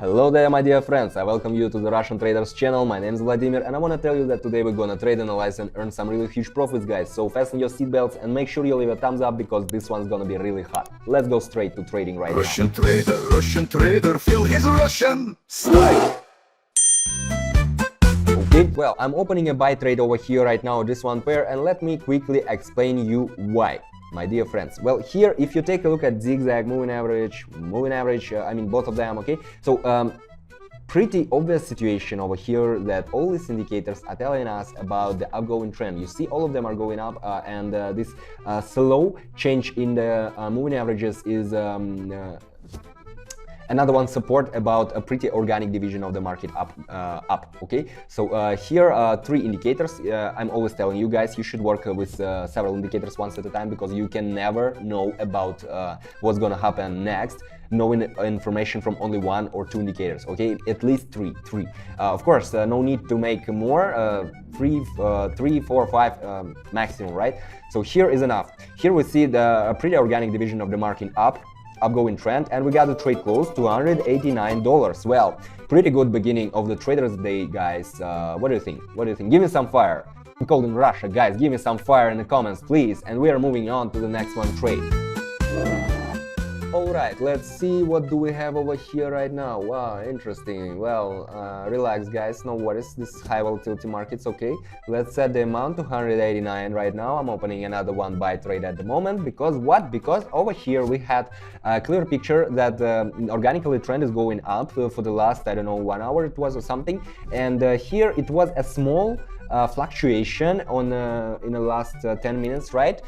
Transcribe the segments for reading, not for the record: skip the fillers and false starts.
Hello there, my dear friends. I welcome you to the Russian Traders channel. My name is Vladimir and I want to tell you that today we're gonna trade, analyze and earn some really huge profits, guys. So fasten your seatbelts and make sure you leave a thumbs up because this one's gonna be really hot. Let's go straight to trading right now. Russian trader, feel his Russian style. Okay, well, I'm opening a buy trade over here right now, this one pair, and let me quickly explain you why. My dear friends, well, here if you take a look at Zigzag, moving average, I mean both of them, okay, so pretty obvious situation over here that all these indicators are telling us about the upgoing trend. You see all of them are going up, and this slow change in the moving averages is another one support about a pretty organic division of the market up, okay. So here are three indicators. I'm always telling you guys you should work with several indicators once at a time because you can never know about what's gonna happen next knowing information from only one or two indicators, okay, at least three. Of course, no need to make more, three, four, five maximum, right? So here is enough. Here we see the pretty organic division of the market upgoing trend, and we got the trade close $289. Well, pretty good beginning of the traders day, guys. What do you think? Give me some fire. I'm called in Russia, guys. Give me some fire in the comments, please. And we are moving on to the next one trade. Alright, let's see what do we have over here right now. Wow, interesting. Well, relax guys, no worries, this is high volatility markets, okay. Let's set the amount to 189 right now. I'm opening another one buy trade at the moment because what? Because over here we had a clear picture that organically trend is going up for the last, I don't know, 1 hour it was or something, and here it was a small fluctuation on in the last 10 minutes, right?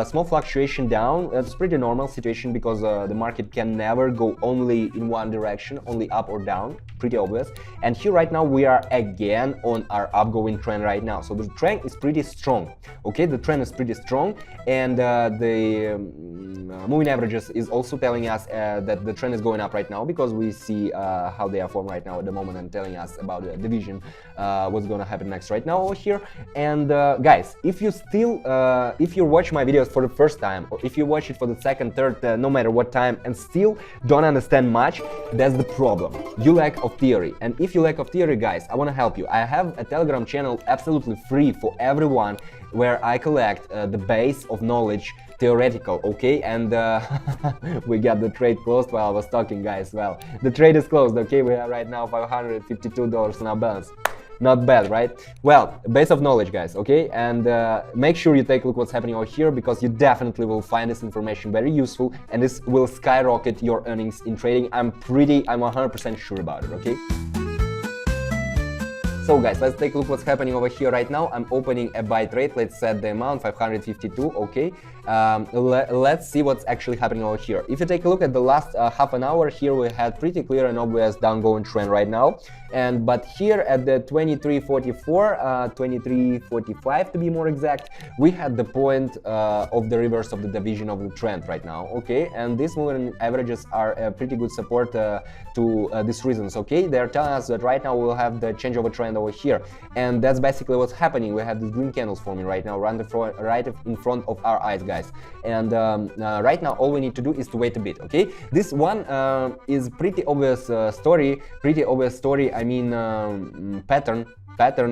Small fluctuation down. That's pretty normal situation because the market can never go only in one direction, only up or down, pretty obvious. And here right now we are again on our upgoing trend right now, so the trend is pretty strong, okay. The trend is pretty strong, and the moving averages is also telling us that the trend is going up right now because we see how they are formed right now at the moment and telling us about the division, what's gonna happen next right now over here. And guys, if you still if you watch my videos for the first time, or if you watch it for the second, third, no matter what time, and still don't understand much, that's the problem. You lack of theory. And if you lack of theory, guys, I want to help you. I have a Telegram channel absolutely free for everyone where I collect the base of knowledge, theoretical, okay. And we got the trade closed while I was talking, guys. Well, the trade is closed, okay. We have right now $552 in our balance. Not bad, right? Well, base of knowledge, guys, okay. And make sure you take a look what's happening over here because you definitely will find this information very useful, and this will skyrocket your earnings in trading. I'm 100% sure about it, okay. So guys, let's take a look what's happening over here right now. I'm opening a buy trade. Let's set the amount 552, okay. Let's see what's actually happening over here. If you take a look at the last half an hour, here we had pretty clear and obvious downgoing trend right now, and but here at the 2344, 2345 to be more exact, we had the point of the reverse of the division of the trend right now, okay. And these moving averages are a pretty good support to these reasons, okay. They're telling us that right now we'll have the change of a trend over here, and that's basically what's happening. We have these green candles forming right now right in front of our eyes, guys. And right now all we need to do is to wait a bit, okay. This one is pretty obvious story, I mean pattern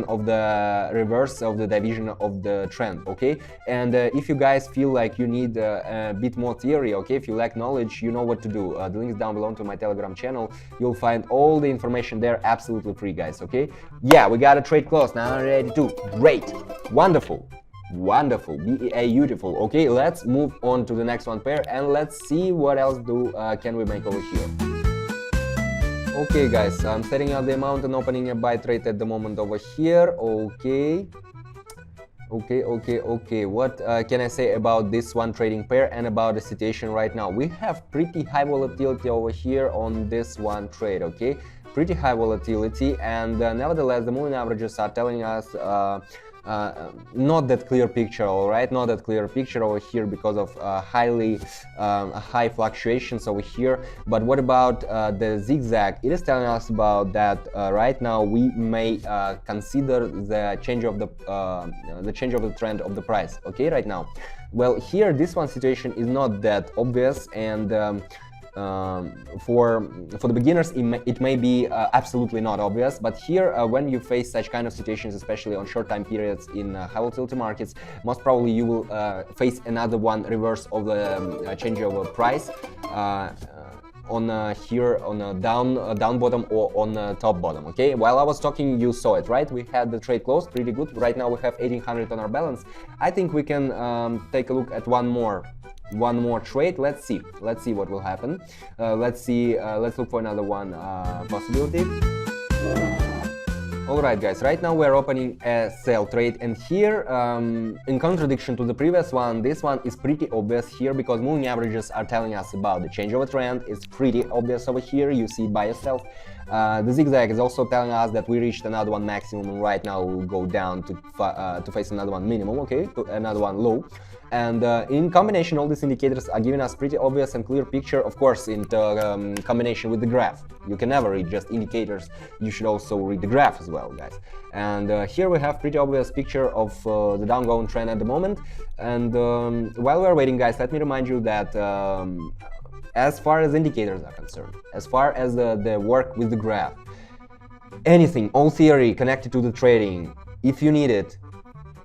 of the reverse of the division of the trend, okay. And if you guys feel like you need a bit more theory, okay, if you lack knowledge, you know what to do. The link is down below to my Telegram channel. You'll find all the information there absolutely free, guys, okay. Yeah, we got a trade close now. Ready to great, wonderful, beautiful. Okay, let's move on to the next one pair and let's see what else can we make over here. Okay guys, I'm setting out the amount and opening a buy trade at the moment over here, okay. What can I say about this one trading pair and about the situation right now? We have pretty high volatility over here on this one trade, okay. Pretty high volatility, and nevertheless the moving averages are telling us not that clear picture, all right, not that clear picture over here because of high fluctuations over here. But what about the zigzag? It is telling us about that right now we may consider the change of the trend of the price, okay, right now. Well, here this one situation is not that obvious, and for the beginners, it may be absolutely not obvious, but here when you face such kind of situations, especially on short time periods in high volatility markets, most probably you will face another one reverse of the change of price on here on a down bottom or on a top bottom. Okay, while I was talking, you saw it, right? We had the trade closed pretty good. Right now we have 1800 on our balance. I think we can take a look at one more trade. Let's see what will happen. Let's look for another one possibility. Alright guys, right now we're opening a sell trade, and here, in contradiction to the previous one, this one is pretty obvious here because moving averages are telling us about the change of a trend. It's pretty obvious over here, you see it by yourself. The zigzag is also telling us that we reached another one maximum, and right now we'll go down to face another one minimum, okay, to another one low. And in combination, all these indicators are giving us pretty obvious and clear picture, of course, in combination with the graph. You can never read just indicators, you should also read the graph as well, guys. And here we have pretty obvious picture of the downgoing trend at the moment. And while we're waiting, guys, let me remind you that as far as indicators are concerned, as far as the work with the graph, anything, all theory connected to the trading, if you need it,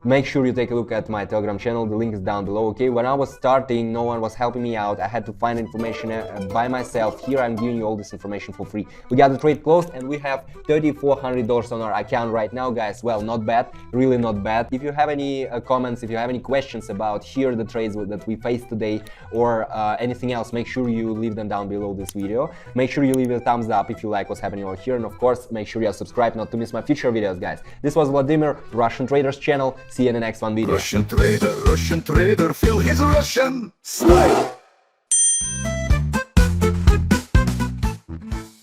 make sure you take a look at my Telegram channel, the link is down below, okay? When I was starting, no one was helping me out, I had to find information by myself. Here I'm giving you all this information for free. We got the trade closed and we have $3,400 on our account right now, guys. Well, not bad, really not bad. If you have any comments, if you have any questions about here the trades that we faced today or anything else, make sure you leave them down below this video. Make sure you leave a thumbs up if you like what's happening over here, and of course, make sure you are subscribed not to miss my future videos, guys. This was Vladimir, Russian Traders channel. See you in the next one video. Russian trader, feel his Russian style.